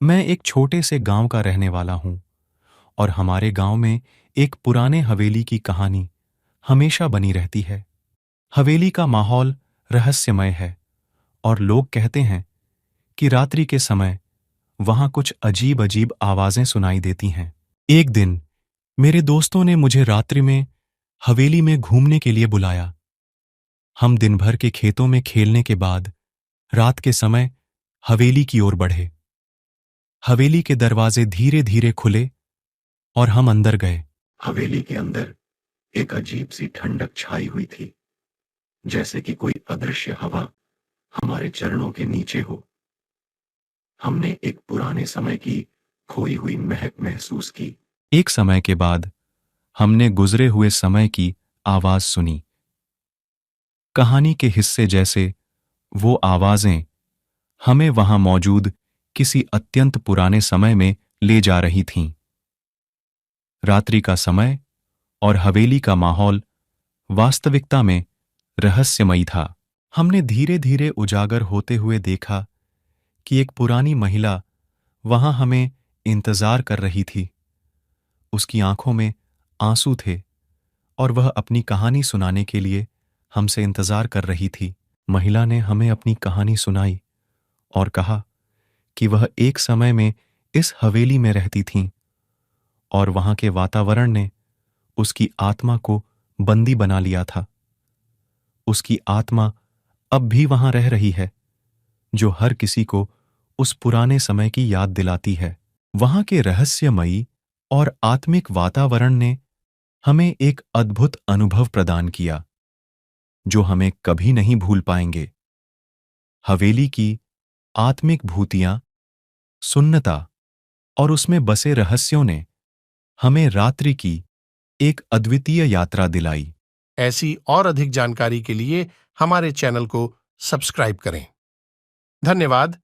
मैं एक छोटे से गांव का रहने वाला हूं और हमारे गांव में एक पुराने हवेली की कहानी हमेशा बनी रहती है। हवेली का माहौल रहस्यमय है और लोग कहते हैं कि रात्रि के समय वहां कुछ अजीब अजीब आवाजें सुनाई देती हैं। एक दिन मेरे दोस्तों ने मुझे रात्रि में हवेली में घूमने के लिए बुलाया। हम दिन भर के खेतों में खेलने के बाद रात के समय हवेली की ओर बढ़े। हवेली के दरवाजे धीरे धीरे खुले और हम अंदर गए। हवेली के अंदर एक अजीब सी ठंडक छाई हुई थी, जैसे कि कोई अदृश्य हवा हमारे चरणों के नीचे हो। हमने एक पुराने समय की खोई हुई महक महसूस की। एक समय के बाद हमने गुजरे हुए समय की आवाज सुनी। कहानी के हिस्से जैसे वो आवाजें हमें वहां मौजूद किसी अत्यंत पुराने समय में ले जा रही थीं। रात्रि का समय और हवेली का माहौल वास्तविकता में रहस्यमयी था। हमने धीरे धीरे उजागर होते हुए देखा कि एक पुरानी महिला वहां हमें इंतजार कर रही थी। उसकी आंखों में आंसू थे और वह अपनी कहानी सुनाने के लिए हमसे इंतजार कर रही थी। महिला ने हमें अपनी कहानी सुनाई और कहा कि वह एक समय में इस हवेली में रहती थीं और वहां के वातावरण ने उसकी आत्मा को बंदी बना लिया था। उसकी आत्मा अब भी वहां रह रही है, जो हर किसी को उस पुराने समय की याद दिलाती है। वहां के रहस्यमयी और आत्मिक वातावरण ने हमें एक अद्भुत अनुभव प्रदान किया, जो हमें कभी नहीं भूल पाएंगे। हवेली की आत्मिक भूतियां, सुन्नता और उसमें बसे रहस्यों ने हमें रात्रि की एक अद्वितीय यात्रा दिलाई। ऐसी और अधिक जानकारी के लिए हमारे चैनल को सब्सक्राइब करें। धन्यवाद।